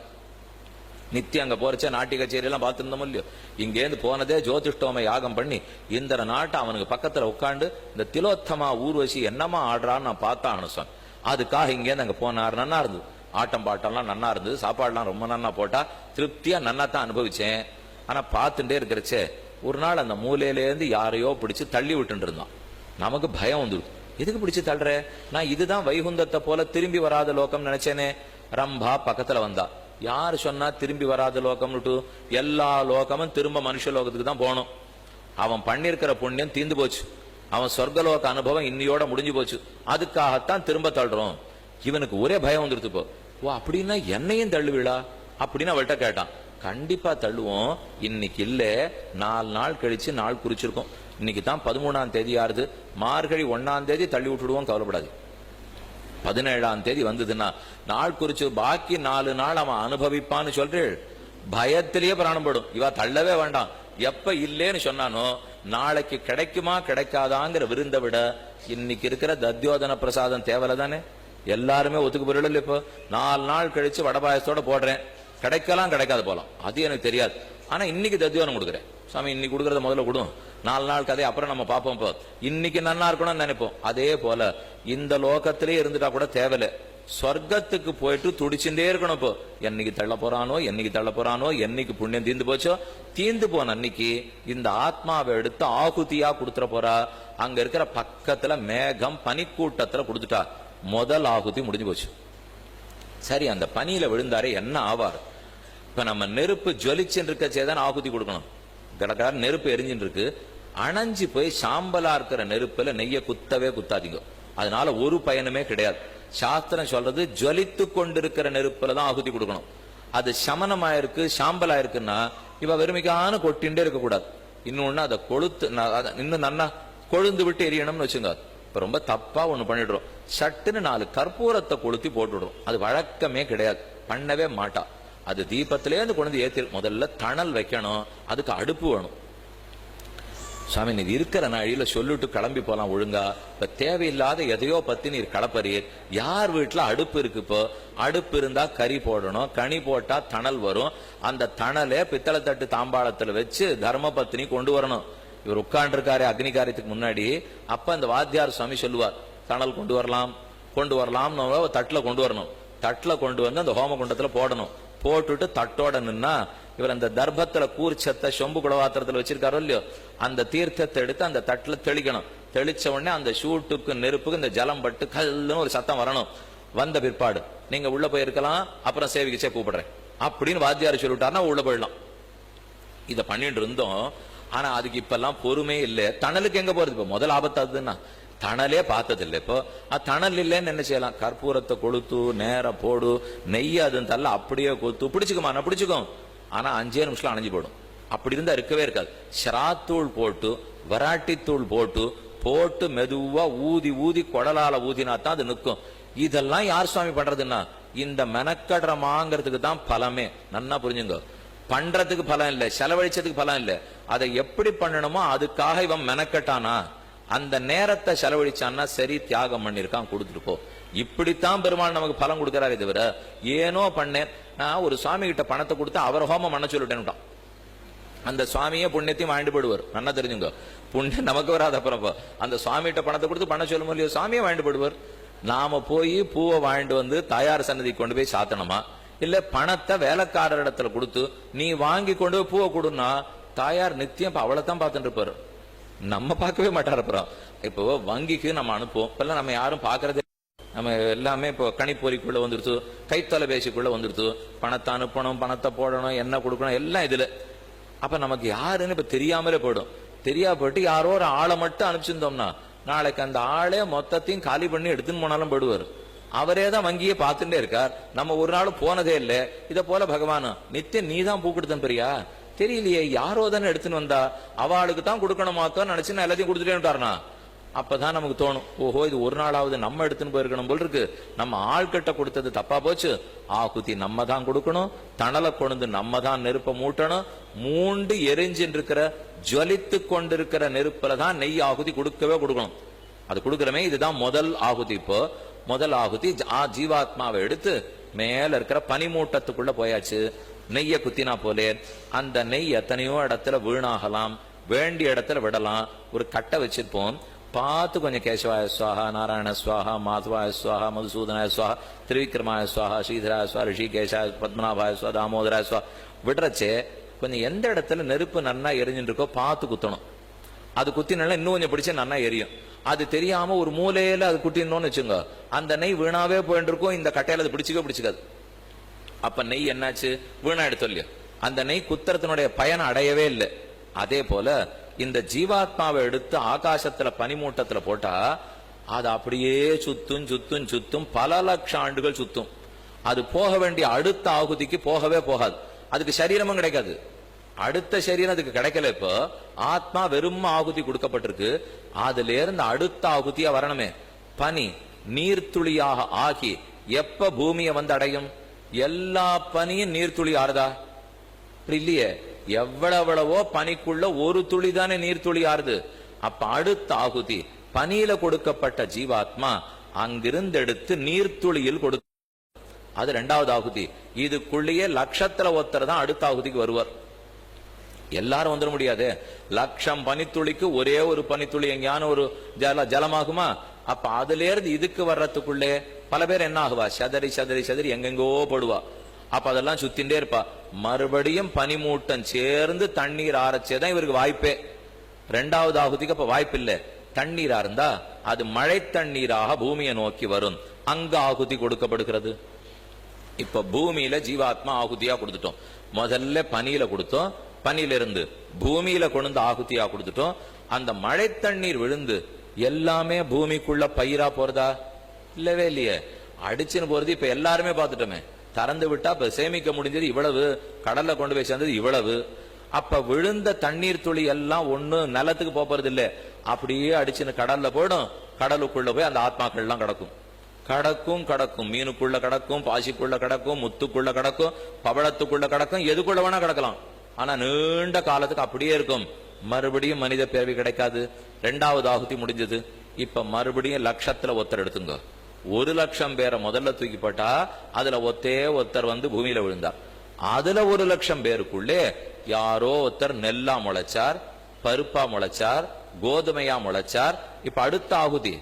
நித்தியம் அங்க போறச்ச நாட்டிய கச்சேரி எல்லாம் பார்த்திருந்தோம் இல்லையோ. இங்கேருந்து போனதே ஜோதிஷ்டோம யாகம் பண்ணி இந்த நாட்டை அவனுக்கு பக்கத்துல உட்காந்து இந்த திலோத்தமா ஊர்வசி என்னமா ஆடுறான்னு நான் பார்த்தா அனுசம். அதுக்காக இங்கேருந்து அங்க போனார். நன்னா இருந்தது, ஆட்டம் பாட்டம்லாம் நன்னா இருந்தது, சாப்பாடுலாம் ரொம்ப நன்னா போட்டா திருப்தியா நன்னா தான் அனுபவிச்சேன். ஆனா பார்த்துட்டே இருக்கிறச்சே ஒரு நாள் அந்த மூலையிலேருந்து யாரையோ பிடிச்சு தள்ளி விட்டு இருந்தான். நமக்கு பயம் வந்துடும். எதுக்கு பிடிச்சு தள்ளுற? நான் இதுதான் வைகுந்தத்தை போல திரும்பி வராத லோகம் நினைச்சேனே. ரம்பா பக்கத்துல வந்தா. யாரு சொன்னா திரும்பி வராத லோகம்னுட்டு? எல்லா லோகமும் திரும்ப மனுஷ லோகத்துக்கு தான் போகணும். அவன் பண்ணிருக்கிற புண்ணியம் தீந்து போச்சு. அவன் சொர்க்கலோக அனுபவம் இன்னையோட முடிஞ்சு போச்சு. அதுக்காகத்தான் திரும்ப தள்ளுறோம். இவனுக்கு ஒரே பயம் வந்துருது. இப்போ ஓ அப்படின்னா என்னையும் தள்ளுவிழா அப்படின்னு அவள்கிட்ட கேட்டான். கண்டிப்பா தள்ளுவோம். இன்னைக்கு இல்ல, 4 நாள் கழிச்சு நாள் குறிச்சிருக்கோம். இன்னைக்கு தான் 13ஆம் தேதி ஆறுது. மார்கழி 1ஆம் தேதி தள்ளி விட்டுடுவோம், கவலைப்படாது. 17ஆம் தேதி வந்ததுன்னா நாள் குறிச்சு பாக்கி 4 நாள் அவன் அனுபவிப்பான்னு சொல்றேன். பயத்திலேயே பிராணம் படும். இவா தள்ளவே வேண்டாம். எப்ப இல்லேன்னு சொன்னானோ நாளைக்கு கிடைக்குமா கிடைக்காதாங்கிற விருந்த விட இன்னைக்கு இருக்கிற தத்யோதன பிரசாதம் தேவலை தானே. எல்லாருமே ஒத்துக்கு பொருள். இப்போ 4 நாள் கழிச்சு வடபாயசத்தோட போடுறேன், கிடைக்கலாம் கிடைக்காது போலாம், அது எனக்கு தெரியாது. ஆனா இன்னைக்கு தத்யோதனம் கொடுக்குறேன். சாமி இன்னைக்கு கொடுக்கறத முதல்ல கொடும், 4 நாள் கதை அப்புறம் நம்ம பார்ப்போம். இப்போ இன்னைக்கு நன்னா இருக்கணும்னு நினைப்போம். அதே போல இந்த லோகத்திலே இருந்துட்டா கூட தேவையில்லை, சொர்க்கத்துக்கு போயிட்டு துடிச்சுட்டே இருக்கணும். இப்போ என்னைக்கு தள்ள போறானோ, என்னைக்கு தள்ள போறானோ, என்னைக்கு புண்ணியம் தீந்து போச்சோ, தீந்து போன அன்னைக்கு இந்த ஆத்மாவை எடுத்து ஆகுதியா கொடுத்துட போறா. அங்க இருக்கிற பக்கத்துல மேகம் பனிக்கூட்டத்துல கொடுத்துட்டா. முதல் ஆகுதி முடிஞ்சு போச்சு. சரி, அந்த பனியில விழுந்தாரே என்ன ஆவார்? இப்ப நம்ம நெருப்பு ஜொலிச்சுன்னு இருக்கச்சேதான் ஆகுதி கொடுக்கணும். கடற்கரை நெருப்பு எரிஞ்சுட்டு இருக்கு, அணைஞ்சு போய் சாம்பலா இருக்கிற நெருப்புல நெய்ய குத்தவே குத்தாதீங்க. அதனால ஒரு பயனுமே கிடையாது. சாஸ்திரம் சொல்றது ஜொலித்து கொண்டிருக்கிற நெருப்புல தான் ஆகுதி கொடுக்கணும். அது சமனமாயிருக்கு, சாம்பலாயிருக்குன்னா இவ வெறுமைக்கான கொட்டின்றே இருக்க கூடாது. இன்னொன்னு அதை கொளுத்து இன்னும் நன்னா கொழுந்து விட்டு எரியணும்னு வச்சுங்க. இப்ப ரொம்ப தப்பா ஒண்ணு பண்ணிடுறோம். சட்டுன்னு 4 கற்பூரத்தை கொளுத்தி போட்டுடுறோம். அது வழக்கமே கிடையாது, பண்ணவே மாட்டா. அது தீபத்திலேருந்து கொண்டு ஏத்தி முதல்ல தணல் வைக்கணும். அதுக்கு அடுப்பு வேணும். சாமி நீ இருக்கிற நாழியில சொல்லிட்டு கிளம்பி போலாம் ஒழுங்கா. இப்ப தேவையில்லாத எதையோ பத்தி நீர் கலப்பறீர். யார் வீட்டுல அடுப்பு இருக்கு? இப்போ அடுப்பு இருந்தா கறி போடணும், கனி போட்டா தணல் வரும். அந்த தணலை பித்தளை தட்டு தாம்பாளத்துல வச்சு தர்மபத்தினி கொண்டு வரணும். இவர் உட்கார்ந்து இருக்காரு அக்னி காரியத்துக்கு முன்னாடி. அப்ப அந்த வாத்தியார் சுவாமி சொல்லுவார், தணல் கொண்டு வரலாம் கொண்டு வரலாம், தட்டுல கொண்டு வரணும். தட்டுல கொண்டு வந்து அந்த ஹோம குண்டத்துல போடணும். போட்டுட்டு தட்டோட நின்னா இவர் அந்த தர்ப்பத்துல கூர்ச்சத்தை சொம்பு குடவாத்திரத்துல வச்சிருக்காரோ இல்லையோ, அந்த தீர்த்தத்தை எடுத்து அந்த தட்டுல தெளிக்கணும். தெளிச்ச உடனே அந்த சூட்டுக்கு நெருப்புக்கு இந்த ஜலம் பட்டு கல்லுன்னு ஒரு சத்தம் வரணும். வந்த பிற்பாடு நீங்க உள்ள போயிருக்கலாம், அப்புறம் சேவிக்கச்சே கூப்பிடுறேன் அப்படின்னு வாத்தியார் சொல்லிட்டாருன்னா உள்ள போயிடலாம். இதை பண்ணிட்டு இருந்தோம். ஆனா அதுக்கு இப்ப எல்லாம் பொறுமே இல்லை. தணலுக்கு எங்க போறது? இப்ப முதல் ஆபத்து அதுன்னா தணலே பார்த்தது இல்லை. இப்போ தணல் இல்லைன்னு என்ன செய்யலாம்? கற்பூரத்தை கொளுத்து நேர போடு, நெய்ய அது தள்ள அப்படியே கொத்து பிடிச்சுக்குமா, நான் பிடிச்சுக்கோம். ஆனா 5 நிமிஷம் அணைஞ்சு போடும். அப்படி இருந்தா இருக்கவே இருக்காது. ஷராத்தூள் போட்டு வராட்டித்தூள் போட்டு போட்டு மெதுவா ஊதி ஊதி கொடலால ஊதினா தான் அது நிற்கும். இதெல்லாம் யார் சுவாமி பண்றதுன்னா இந்த மெனக்கடுறமாங்கிறதுக்கு தான் பலமே. நன்னா புரிஞ்சுங்க. பண்றதுக்கு பலம் இல்லை, செலவழிச்சதுக்கு பலம் இல்லை. அதை எப்படி பண்ணணுமோ அதுக்காக இவன் மெனக்கட்டானா, அந்த நேரத்தை செலவழிச்சான்னா சரி தியாகம் பண்ணிருக்கான், கொடுத்துட்டு போ. இப்படித்தான் பெருமாள் நமக்கு பலம் கொடுக்கிறாரே தவிர ஏனோ பண்ணேன். நான் ஒரு சுவாமி கிட்ட பணத்தை கொடுத்து அவர் ஹோமம் பண்ண சொல்லிட்டேன். அந்த சுவாமியே புண்ணியத்தையும் வாங்கிட்டு போடுவார். நல்லா தெரிஞ்சுங்க, புண்ணியம் நமக்கு வராது. அப்புறம் அந்த சுவாமி கிட்ட பணத்தை கொடுத்து பண்ண சொல்லும் இல்லையோ, சுவாமியே வாங்கிட்டு போடுவார். நாம போய் பூவை வாங்கிட்டு வந்து தாயார் சன்னதி கொண்டு போய் சாத்தணுமா, இல்ல பணத்தை வேலைக்காரர் இடத்துல கொடுத்து நீ வாங்கி கொண்டு போய் பூவை கொடுன்னா தாயார் நித்தியம் அவளைத்தான் பார்த்துட்டு இருப்பாரு, நம்ம பார்க்கவே மாட்டார். அப்புறம் இப்போ வங்கிக்கு நம்ம அனுப்புவோம். இப்பெல்லாம் நம்ம யாரும் பாக்குறதே. நம்ம எல்லாமே இப்போ கணிப்பொறிக்குள்ள வந்துருச்சு, கைத்தொலைபேசிக்குள்ள வந்துருச்சு. பணத்தை அனுப்பணும், பணத்தை போடணும், என்ன கொடுக்கணும் எல்லாம் இதுல. அப்ப நமக்கு யாருன்னு இப்ப தெரியாமலே போயிடும். தெரியா போயிட்டு யாரோ ஒரு ஆளை மட்டும் அனுப்பிச்சிருந்தோம்னா நாளைக்கு அந்த ஆளே மொத்தத்தையும் காலி பண்ணி எடுத்துன்னு போனாலும் போடுவார். அவரே தான் வங்கியே பார்த்துட்டே இருக்கார். நம்ம ஒரு நாள் போனதே இல்லை. இத போல பகவான் நித்தியம் நீ தான் பூக்கெடுத்தன் பெரியா தெரியலையே, யாரோ தானே எடுத்துன்னு வந்தா அவளுக்கு தான் கொடுக்கணுமாக்கோ நினைச்சு நான் எல்லாத்தையும் கொடுத்துட்டேன்னுட்டாருனா அப்பதான் நமக்கு தோணும், ஓஹோ இது ஒரு நாளாவது நம்ம எடுத்துன்னு போயிருக்கணும் போல் இருக்கு, நம்ம ஆள்கிட்ட கொடுத்தது தப்பா போச்சு, ஆகுதி நம்ம தான் கொடுக்கணும், தணலை கொண்டு நம்ம தான் நெருப்ப மூட்டணும், மூண்டு எரிஞ்சின்னு இருக்கிற ஜுவலித்து கொண்டிருக்கிற நெருப்புல தான் நெய் ஆகுதி கொடுக்கவே கொடுக்கணும். அது கொடுக்கிறமே, இதுதான் முதல் ஆகுதி. இப்போ முதல் ஆகுதி ஜீவாத்மாவை எடுத்து மேல இருக்கிற பனிமூட்டத்துக்குள்ள போயாச்சு. நெய்ய குத்தினா போலே அந்த நெய் எத்தனையோ இடத்துல வீணாகலாம், வேண்டிய இடத்துல விடலாம். ஒரு கட்டை வச்சிருப்போம், பார்த்து கொஞ்சம் கேசவாய சுவாகா, நாராயண சுவாகா, மாதவாய சுவாகா, மதுசூதனாய சுவாகா, திரிவிக்ரமாய சுவாகா, ஸ்ரீதராய சுவா, ரிஷிகேஷாய, பத்மநாபாய சுவா, தாமோதராய சுவா விடுறச்சே கொஞ்சம் எந்த இடத்துல நெருப்பு நன்னா எரிஞ்சுட்டு இருக்கோ பார்த்து குத்தணும். அது குத்தினால இன்னும் கொஞ்சம் பிடிச்ச நன்னா எரியும். அது தெரியாம ஒரு மூலையில அது குத்தினோன்னு வச்சுங்க, அந்த நெய் வீணாவே போயிட்டு இருக்கும், இந்த கட்டையில அது பிடிச்சிக்காது. அப்ப நெய் என்னாச்சு, வீணா எடுத்தோம் இல்லையா, அந்த நெய் குத்துறத்தினுடைய பயனை அடையவே இல்லை. அதே போல இந்த ஜீவாத்மாவை எடுத்து ஆகாசத்துல பனிமூட்டத்துல போட்டா அது அப்படியே சுத்தும் சுத்தும் சுத்தும், பல லட்சம் ஆண்டுகள் சுத்தும். அது போக வேண்டிய அடுத்த ஆகுதிக்கு போகவே போகாது, அதுக்கு சரீரமும் கிடைக்காது, அடுத்த சரீரம் அதுக்கு கிடைக்கல. இப்போ ஆத்மா வெறும் ஆகுதி கொடுக்கப்பட்டிருக்கு, அதுல இருந்து அடுத்த ஆகுதியா வரணுமே. பனி நீர்த்துளியாக ஆகி எப்ப பூமியை வந்து அடையும்? எல்லா பனியும் நீர்த்துளி ஆறுதா? இல்லையே, எவ்வளவோ பனிக்குள்ள ஒரு துளி தானே நீர்த்துளி ஆறுது. அப்ப அடுத்த ஆகுதி பனியில கொடுக்கப்பட்ட ஜீவாத்மா அங்கிருந்து எடுத்து நீர்த்துளியில் கொடுக்க, அது இரண்டாவது ஆகுதி. இதுக்குள்ளேயே லட்சத்துல ஒருத்தர் தான் அடுத்த ஆகுதிக்கு வருவார். எல்லாரும் வந்துட முடியாது. லட்சம் பனித்துளிக்கு ஒரே ஒரு பனித்துளி எங்கேயான ஒரு ஜலமாகுமா? அப்ப அதுல இருந்து இதுக்கு வர்றதுக்குள்ளே பல பேர் என்ன ஆகுவா, சதறி சதறி சதறி எங்கெங்கோ போடுவா. அப்ப அதெல்லாம் சுத்தின்டே இருப்பா. மறுபடியும் பனிமூட்டம் சேர்ந்து தண்ணீர் ஆரச்சேதான் இவருக்கு வாய்ப்பே. இரண்டாவது ஆகுதிக்கு அப்ப வாய்ப்பு இல்லை. தண்ணீரா இருந்தா அது மழை தண்ணீராக பூமியை நோக்கி வரும், அங்க ஆகுதி கொடுக்கப்படுகிறது. இப்ப பூமியில ஜீவாத்மா ஆகுதியா கொடுத்துட்டோம். முதல்ல பனியில கொடுத்தோம், பனியிலிருந்து பூமியில கொண்டு ஆகுதியா கொடுத்துட்டோம். அந்த மழை தண்ணீர் விழுந்து எல்லாமே பூமிக்குள்ள பயிரா போறதா? இல்லவே இல்லையே. அடிச்சுன்னு போறது இப்ப எல்லாருமே பார்த்துட்டோமே. திறந்து விட்டா இப்ப சேமிக்க முடிஞ்சது இவ்வளவு, கடல்ல கொண்டு போய் சேர்ந்தது இவ்வளவு. அப்ப விழுந்த தண்ணீர் துளி எல்லாம் ஒண்ணு நிலத்துக்கு போறது இல்ல, அப்படியே அடிச்சுன்னு கடல்ல போயிடும். கடலுக்குள்ள போய் அந்த ஆத்மாக்கள் எல்லாம் கிடக்கும். கடக்கும் கடக்கும், மீனுக்குள்ள கடக்கும், பாசிக்குள்ள கடக்கும், முத்துக்குள்ள கடக்கும், பவளத்துக்குள்ள கடக்கும், எதுக்குள்ள வேணா கிடக்கலாம். ஆனா நீண்ட காலத்துக்கு அப்படியே இருக்கும். மறுபடியும் மனித பிறவி கிடைக்காது. இரண்டாவது ஆகுதி முடிஞ்சது. இப்ப மறுபடியும் லட்சத்துல ஒருத்தர் எடுத்துங்க. 1,00,000 பேரை முதல்ல தூக்கி போட்டா அதுல ஒருத்தர் வந்து பூமியில விழுந்தார். அதுல 1,00,000 பேருக்குள்ளே யாரோ ஒருத்தர் நெல்லா முளைச்சார், பருப்பா முளைச்சார், கோதுமையா முளைச்சார். இப்ப அடுத்த ஆகுதி,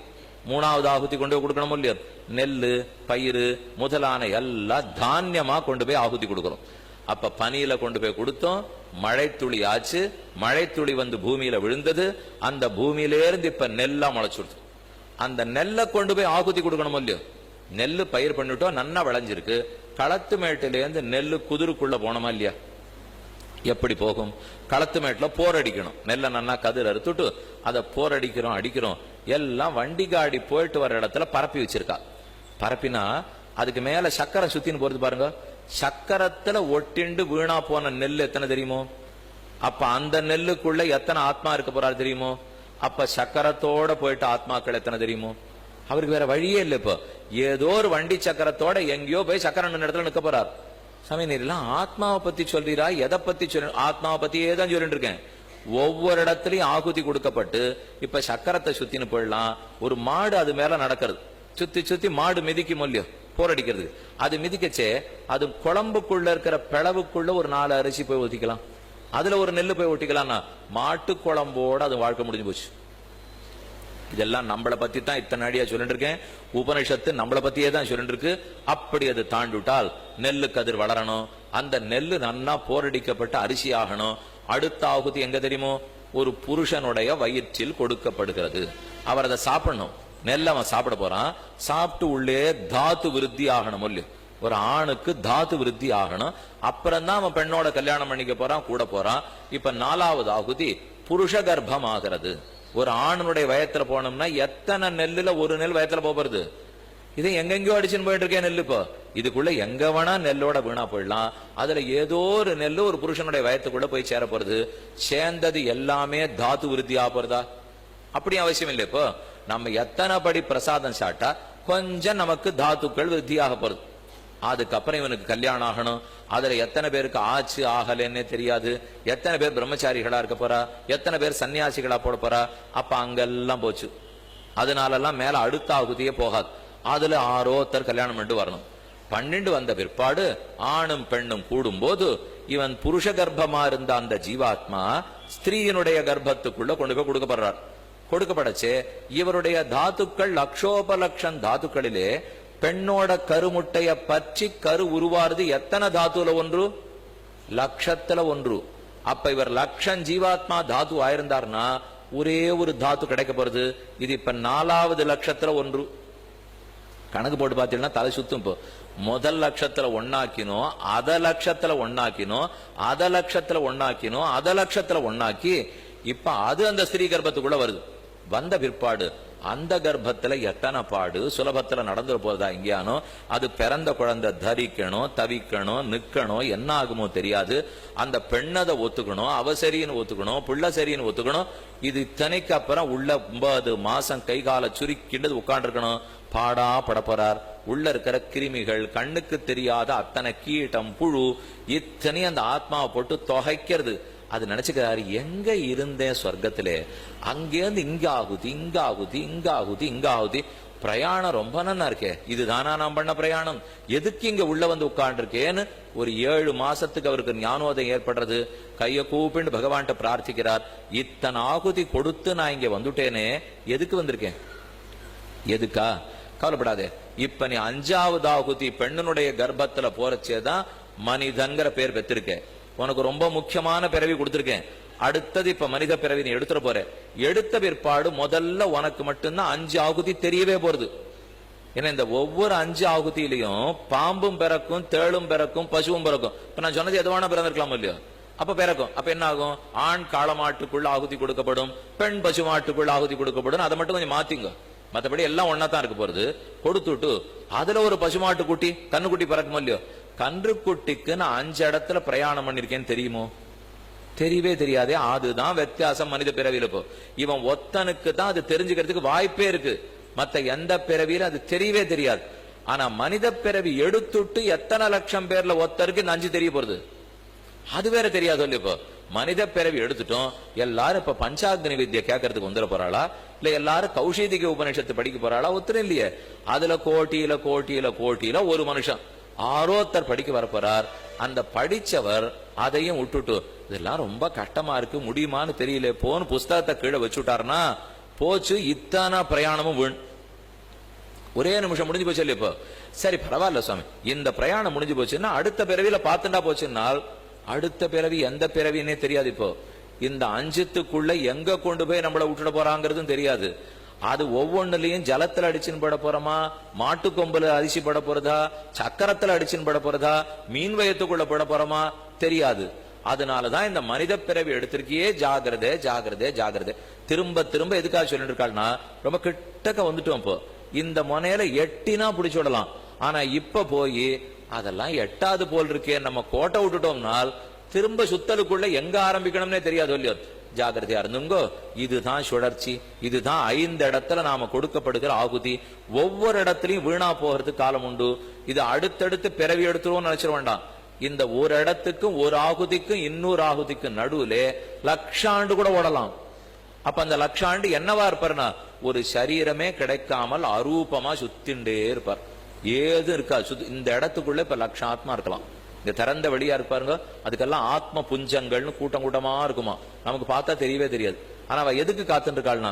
மூணாவது ஆகுதி கொண்டு போய் கொடுக்கணும் இல்லையா? நெல்லு, பயிறு முதலான எல்லாம் தானியமா கொண்டு போய் ஆகுதி கொடுக்கணும். அப்ப பனியில கொண்டு போய் கொடுத்தோம், மழை துளி ஆச்சு, மழை துளி வந்து பூமியில விழுந்தது. அந்த பூமியிலேருந்து இப்ப நெல்லா முளைச்சுடுது. அந்த நெல்லை கொண்டு போய் ஆகுதி கொடுக்கணும் இல்லையோ? நெல்லு பயிர் பண்ணிட்டோம், நன்னா விளைஞ்சிருக்கு. களத்து மேட்டிலேருந்து நெல்லு குதிருக்குள்ள போனோமா இல்லையா? எப்படி போகும்? களத்து மேட்டுல போர் அடிக்கணும். நெல்லை நன்னா கதிர் அறுத்துட்டு அதை போர் அடிக்கிறோம். எல்லாம் வண்டி காடி போயிட்டு வர இடத்துல பரப்பி வச்சிருக்கா. பரப்பினா அதுக்கு மேல சக்கரை சுத்தின்னு போறது பாருங்க. சக்கரத்துல ஒட்டிண்டு வீணா போன நெல் எத்தனை தெரியுமோ? அப்ப அந்த நெல்லுக்குள்ள எத்தனை ஆத்மா இருக்க போறாரு தெரியுமோ? அப்ப சக்கரத்தோட போயிட்டு ஆத்மாக்கள் எத்தனை தெரியுமோ? அவருக்கு வேற வழியே இல்லை. இப்போ ஏதோ ஒரு வண்டி சக்கரத்தோட எங்கேயோ போய் சக்கரம் இடத்துல நிற்க போறார். சமயம் ஆத்மாவை பத்தி சொல்றீரா, எதை பத்தி சொல்ற? ஆத்மாவை பத்தியே தான் சொல்லிட்டு இருக்கேன். ஒவ்வொரு இடத்துலயும் ஆகுதி கொடுக்கப்பட்டு இப்ப சக்கரத்தை சுத்தின்னு போயிடலாம். ஒரு மாடு அது மேல நடக்கிறது, சுத்தி சுத்தி மாடு மிதிக்கும் இல்லையோ போரடிக்கிறது. அது மிதிக்கச்சே அது குழம்புக்குள்ள இருக்கிற பிளவுக்குள்ள ஒரு 4 அரிசி போய் ஒத்திக்கலாம், அதுல ஒரு நெல்லு போய் ஒட்டிக்கலாம்னா மாட்டு குழம்போட அது வாழ்க்கை முடிஞ்சு போச்சு. இதெல்லாம் நம்மளை பத்தி தான் இத்தனை அடியா சொல்லிட்டு இருக்கேன். உபனிஷத்து நம்மளை பத்தியே தான் சொல்லிட்டு இருக்கு. அப்படி அது தாண்டிவிட்டால் நெல்லு கதிர் வளரணும், அந்த நெல்லு நன்னா போரடிக்கப்பட்ட அரிசி ஆகணும். அடுத்த ஆகுதி எங்க தெரியுமோ? ஒரு புருஷனுடைய வயிற்றில் கொடுக்கப்படுகிறது. அவர் அதை சாப்பிடணும். நெல்ல அவன் சாப்பிட போறான், சாப்பிட்டு உள்ளே தாத்து விருத்தி ஆகணும் இல்லையோ? ஒரு ஆணுக்கு தாத்து விருத்தி ஆகணும். அப்புறம் தான் அவன் பெண்ணோட கல்யாணம் பண்ணிக்க போறான், கூட போறான். இப்ப 4வது ஆகுதி புருஷ கர்ப்பம் ஆகிறது. ஒரு ஆணுடைய வயத்துல போனோம்னா எத்தனை நெல்லுல ஒரு நெல் வயத்துல போறது? இதை எங்கெங்கயோ அடிச்சுன்னு போயிட்டு இருக்கேன் நெல்லு. இப்போ இதுக்குள்ள எங்க வேணா நெல்லோட வீணா போயிடலாம். அதுல ஏதோ ஒரு நெல்லு ஒரு புருஷனுடைய வயத்துக்குள்ள போய் சேர போறது. சேர்ந்தது எல்லாமே தாத்து விருத்தி ஆக போறதா? அப்படி அவசியம் இல்லை. இப்போ நம்ம எத்தனை படி பிரசாதம் சாப்பிட்டா கொஞ்சம் நமக்கு தாத்துக்கள் விருத்தியாக போறது. அதுக்கப்புறம் இவனுக்கு கல்யாணம் ஆகணும். அதுல எத்தனை பேருக்கு ஆச்சு ஆகலன்னே தெரியாது. எத்தனை பேர் பிரம்மச்சாரிகளா இருக்க போறா, எத்தனை பேர் சன்னியாசிகளா போட போறா. அப்ப அங்கெல்லாம் போச்சு. அதனாலெல்லாம் மேல அடுத்த ஆகுதியே போகாது. அதுல ஆரோத்தர் கல்யாணம் பண்ணிட்டு வரணும். 12 வந்த பிற்பாடு ஆணும் பெண்ணும் கூடும் போது இவன் புருஷ கர்ப்பமா இருந்த அந்த ஜீவாத்மா ஸ்திரீயினுடைய கர்ப்பத்துக்குள்ள கொண்டு போய் கொடுக்கப்படுறார். கொடுக்கப்படச்சே இவருடைய தாத்துக்கள் லட்சோபலட்சம் தாத்துக்களிலே பெண்ணோட கருமுட்டைய பற்றி கரு உருவாருது எத்தனை தாத்துல ஒன்று? லட்சத்துல ஒன்று. அப்ப இவர் லட்சம் ஜீவாத்மா தாத்து ஆயிருந்தார்னா ஒரே ஒரு தாத்து கிடைக்க போறது. இது இப்ப 4வது லட்சத்துல ஒன்று. கணக்கு போட்டு பார்த்தீங்கன்னா தலை சுத்தும். இப்போ முதல் லட்சத்துல ஒன்னாக்கினோம், அத லட்சத்துல ஒன்னாக்கினோம், அத லட்சத்துல ஒன்னாக்கினோம், அத லட்சத்துல ஒன்னாக்கி இப்ப அது அந்த ஸ்திரீ கர்ப்பத்துக்குள்ள வருது. வந்த பிற்பாடு அந்த கர்ப்பத்துல எத்தனை பாடு சுலபத்துல நடந்துட போறதா இங்கேயானோ. அது பிறந்த குழந்தை தரிக்கணும், தவிக்கணும், நிக்கணும், என்ன ஆகுமோ தெரியாது. அந்த பெண்ணதை ஒத்துக்கணும், அவ சரின்னு ஒத்துக்கணும், புள்ள சரின்னு ஒத்துக்கணும். இது இத்தனைக்கு அப்புறம் உள்ள 9 மாசம் கை கால சுருக்கிண்டு உட்காண்டிருக்கணும். பாடா படப்போறார். உள்ள இருக்கிற கிருமிகள், கண்ணுக்கு தெரியாத அத்தனை கீட்டம், புழு இத்தனை அந்த ஆத்மாவை போட்டு தொகைக்கிறது. அது நினைச்சுக்கிறாரு, எங்க இருந்தேன் சொர்க்கத்திலே, அங்கேருந்து இங்க ஆகுது, இங்க ஆகுது, இங்க ஆகுது, இங்க ஆகுது. பிரயாணம் ரொம்ப நல்லா இருக்கே, இதுதானா நான் பண்ண பிரயாணம், எதுக்கு இங்க உள்ள வந்து உட்கார்ந்துருக்கேன்னு ஒரு 7 மாசத்துக்கு அவருக்கு ஞானோதயம் ஏற்படுறது. கைய கூப்பிண்டு பகவான்கிட்ட பிரார்த்திக்கிறார். இத்தனை ஆகுதி கொடுத்து நான் இங்க வந்துட்டேனே, எதுக்கு வந்திருக்கேன்? எதுக்கா? கவலைப்படாதே. இப்ப நீ 5வது ஆகுதி பெண்ணனுடைய கர்ப்பத்துல போறச்சேதான் மனிதன்கிற பேர் பெற்றிருக்கேன். உனக்கு ரொம்ப முக்கியமான பிறவி கொடுத்திருக்கேன். அடுத்தது இப்ப மனித பிறவி நீ எடுத்துட போற. எடுத்த பிற்பாடு முதல்ல உனக்கு மட்டும்தான் 5 ஆகுதி தெரியவே போறது. ஏன்னா இந்த ஒவ்வொரு 5 ஆகுதியிலையும் பாம்பும் பிறக்கும், தேளும் பிறக்கும், பசுவும் பிறக்கும். இப்ப நான் சொன்னது எதுவான பிறந்திருக்கலாம் இல்லையோ? அப்ப பிறக்கும். அப்ப என்ன ஆகும்? ஆண் காளமாட்டுக்குள்ள ஆகுதி கொடுக்கப்படும், பெண் பசு மாட்டுக்குள்ள ஆகுதி கொடுக்கப்படும். அதை மட்டும் கொஞ்சம் மாத்திங்க. மற்றபடி எல்லாம் ஒன்னா தான் இருக்க போறது. கொடுத்துட்டு அதுல ஒரு பசுமாட்டு குட்டி, கண்ணுக்குட்டி பிறக்கும் இல்லையோ? கன்றுக்குட்டிக்கு நான் 5 இடத்துல பிரயாணம் பண்ணிருக்கேன்னு தெரியுமோ? தெரியவே தெரியாதே. அதுதான் வித்தியாசம் மனித பிறவியில. இப்போ இவன் ஒத்தனுக்கு தான் அது தெரிஞ்சுக்கிறதுக்கு வாய்ப்பே இருக்கு. மத்த எந்த பிறவியில அது தெரியவே தெரியாது. ஆனா மனித பிறவி எடுத்துட்டு எத்தனை லட்சம் பேர்ல ஒத்தருக்கு இந்த 5 தெரிய போறது, அது வேற தெரியாது. சொல்லி இப்போ மனித பிறவி எடுத்துட்டோம். எல்லாரும் இப்ப பஞ்சாக்னி வித்யை கேட்கறதுக்கு வந்துட போறாளா, இல்ல எல்லாரும் கௌஷிதிக உபநிஷத்து படிக்க போறாளா? ஒத்துரும் இல்லையே. அதுல கோட்டியில கோட்டியில கோட்டியில ஒரு மனுஷன் ஆரோத்தர் படிக்க வரப்போறார். அந்த படிச்சவர் அதையும் விட்டுட்டு இதெல்லாம் ரொம்ப கஷ்டமா இருக்கு, முடியுமான்னு தெரியல, போன்னு புஸ்தகத்தை கீழே வச்சுட்டாருன்னா போச்சு. இத்தனை பிரயாணமும் வீண். ஒரே நிமிஷம் முடிஞ்சு போச்சு இல்லையா? இப்போ சரி பரவாயில்ல சுவாமி, இந்த பிரயாணம் முடிஞ்சு போச்சுன்னா அடுத்த பிறவியில பார்த்துட்டா போச்சுன்னால் அடுத்த பிறவி எந்த பிறவின்னே தெரியாது. இப்போ இந்த 5த்துக்குள்ள எங்க கொண்டு போய் நம்மள விட்டுட போறாங்கிறதும் தெரியாது. அது ஒவ்வொன்னுலயும் ஜலத்துல அடிச்சுன்னு பட போறோமா, மாட்டு கொம்புல அரிசி பட போறதா, சக்கரத்துல அடிச்சுன்னு பட போறதா, மீன் வயத்துக்குள்ள பட போறோமா தெரியாது. அதனாலதான் இந்த மனித பிறவி எடுத்திருக்கியே ஜாகிரதை ஜாகிரதை ஜாகிரதை. திரும்ப திரும்ப எதுக்காக சொல்லிட்டு இருக்காள்னா, ரொம்ப கிட்டக்க வந்துட்டோம். இப்போ இந்த முனையில எட்டினா பிடிச்சு விடலாம். ஆனா இப்ப போய் அதெல்லாம் எட்டாவது போல் இருக்கே, நம்ம கோட்டை விட்டுட்டோம்னால் திரும்ப சுத்தலுக்குள்ள எங்க ஆரம்பிக்கணும்னே தெரியாது இல்லையோ? ஜாகிரதையா இருந்துங்கோ. இதுதான் சுழற்சி. இதுதான் 5 இடத்துல நாம கொடுக்கப்படுகிற ஆகுதி. ஒவ்வொரு இடத்துலயும் வீணா போகிறதுக்கு காலம் உண்டு. இது அடுத்தடுத்து பிறவி எடுத்துருவோம் நினைச்சிட வேண்டாம். இந்த ஒரு இடத்துக்கும் ஒரு ஆகுதிக்கும் இன்னொரு ஆகுதிக்கும் நடுவுல 1,00,000 ஆண்டு கூட ஓடலாம். அப்ப அந்த 1,00,000 ஆண்டு என்னவா இருப்பார்னா, ஒரு சரீரமே கிடைக்காமல் அரூபமா சுத்திண்டே இருப்பார். ஏதும் இருக்காது. இந்த இடத்துக்குள்ள இப்ப 1,00,000 ஆத்மா இருக்கலாம். இந்த திறந்த வெளியா இருப்பாருங்க, அதுக்கெல்லாம் ஆத்ம புஞ்சங்கள்னு கூட்டம் கூட்டமா இருக்குமா. நமக்கு பார்த்தா தெரியவே தெரியாது. ஆனா அவ எதுக்கு காத்துட்டு இருக்காள்னா,